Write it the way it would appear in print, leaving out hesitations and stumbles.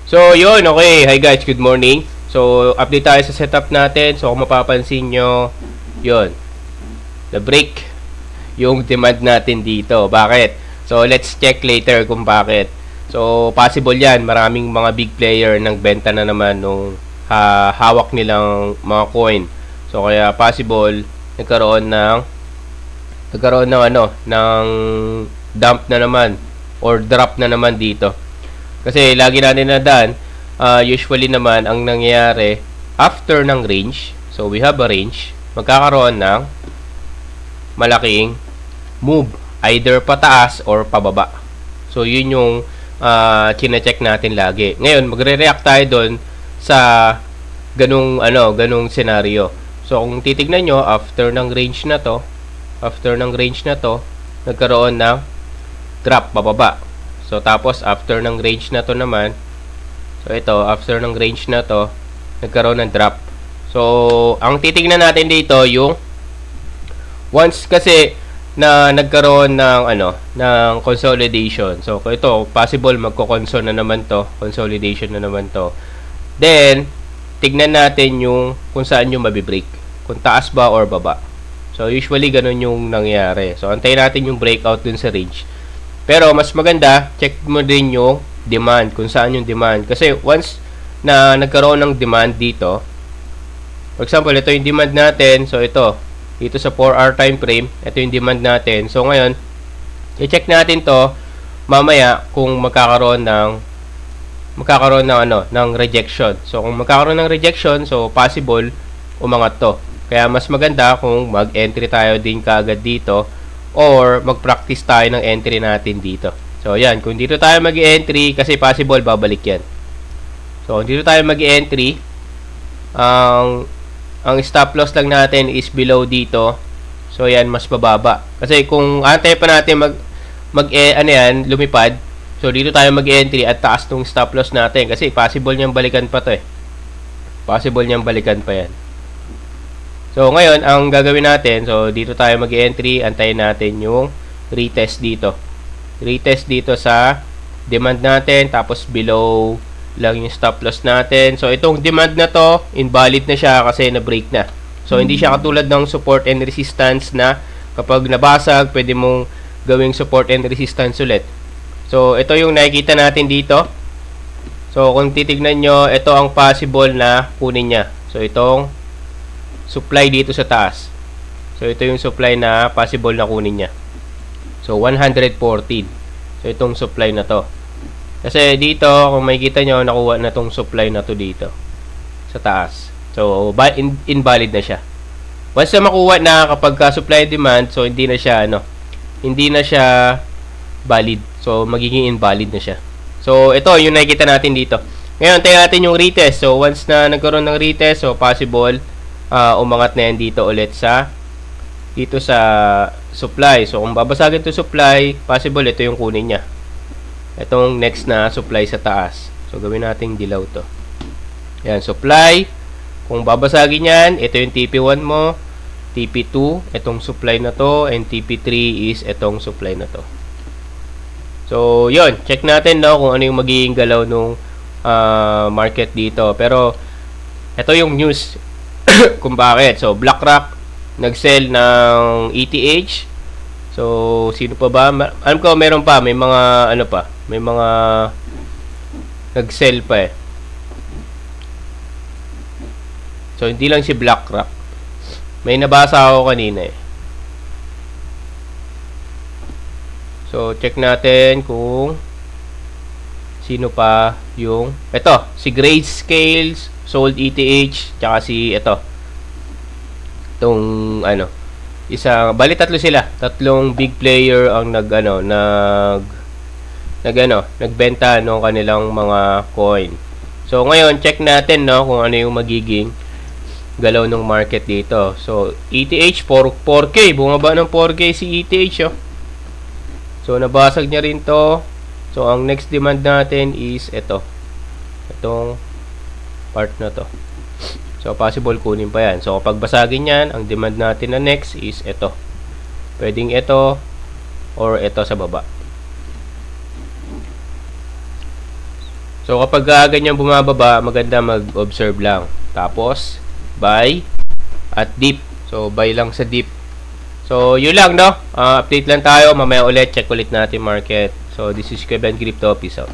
So, yun, okay. Hi guys, good morning. So, update tayo sa setup natin. So, kung mapapansin nyo, yun, na-break yung demand natin dito. Bakit? So, let's check later kung bakit. So, possible yan. Maraming mga big player ng benta na naman nung hawak nilang mga coin. So, kaya possible nagkaroon ng dump na naman or drop na naman dito. Kasi lagi natin nadaan, usually naman ang nangyayari after ng range, so we have a range, magkakaroon ng malaking move, either pataas or pababa. So yun yung chine-check natin lagi. Ngayon, magre-react tayo doon sa ganung scenario. So kung titignan nyo, after ng range na to, nagkaroon ng drop pababa. So, tapos, after ng range na to naman, so, ito, after ng range na to, nagkaroon ng drop. So, ang titignan natin dito, yung once kasi na nagkaroon ng consolidation. So, ito, possible magko-console na naman to, consolidation na naman to. Then, tignan natin yung kung saan yung mabibreak. Kung taas ba or baba. So, usually, ganun yung nangyayari. So, antayin natin yung breakout dun sa range. Pero mas maganda, check mo din yung demand, kung saan yung demand. Kasi once na nagkaroon ng demand dito, for example, ito yung demand natin. So ito, dito sa 4-hour time frame, ito yung demand natin. So ngayon, i-check natin to mamaya kung magkakaroon ng rejection. So kung magkakaroon ng rejection, so possible umangat to. Kaya mas maganda kung mag-entry tayo din kaagad dito, or mag-practice tayo ng entry natin dito. So, yan. Kung dito tayo mag-entry, kasi possible, babalik yan. So, kung dito tayo mag-entry, ang stop loss lang natin is below dito. So, yan, mas bababa. Kasi kung antay pa natin lumipad, so, dito tayo mag-entry at taas nung stop loss natin. Kasi possible niyang balikan pa to eh. Possible niyang balikan pa yan. So, ngayon, ang gagawin natin, so, dito tayo mag-entry, antayin natin yung retest dito. Retest dito sa demand natin, tapos below lang yung stop loss natin. So, itong demand na to, invalid na siya kasi na-break na. So, hindi siya katulad ng support and resistance na kapag nabasag, pwede mong gawing support and resistance ulit. So, ito yung nakikita natin dito. So, kung titignan nyo, ito ang possible na kunin niya. So, itong supply dito sa taas. So, ito yung supply na possible na kunin niya. So, 114. So, itong supply na to. Kasi dito, kung makikita nyo, nakuha na tong supply na to dito. Sa taas. So, invalid na siya. Once na makuha na kapag supply demand, so, hindi na siya valid. So, magiging invalid na siya. So, ito, yung nakikita natin dito. Ngayon, tayo natin yung retest. So, once na nagkaroon ng retest, so, possible umangat na yan dito ulit dito sa supply. So kung babasagin to supply, possible ito yung kunin niya, itong next na supply sa taas. So gawin nating dilaw to. Yan, supply. Kung babasagin yan, ito yung TP1 mo, TP2 itong supply na to, and TP3 is itong supply na to. So yun, check natin kung ano yung magiging galaw nung market dito. Pero ito yung news kung bakit. So, BlackRock nag-sell ng ETH. So, sino pa ba? Alam ko, meron pa. May mga, may mga nag-sell pa eh. So, hindi lang si BlackRock. May nabasa ako kanina eh. So, check natin kung sino pa yung, ito, si Grayscale sold ETH, tsaka si itong bali tatlo sila, tatlong big player ang nagbenta ng kanilang mga coin. So ngayon check natin kung ano yung magiging galaw ng market dito. So ETH 4K, bumaba ng 4K si ETH So nabasag niya rin to. So ang next demand natin is itong part na to. So, possible kunin pa yan. So, kapag basagin yan, ang demand natin na next is ito. Pwedeng ito or ito sa baba. So, kapag ganyan bumababa, maganda mag-observe lang. Tapos, buy at dip. So, buy lang sa dip. So, yun lang, no? Update lang tayo. Mamaya ulit, check ulit natin market. So, this is Kuya Ben Crypto. Peace out.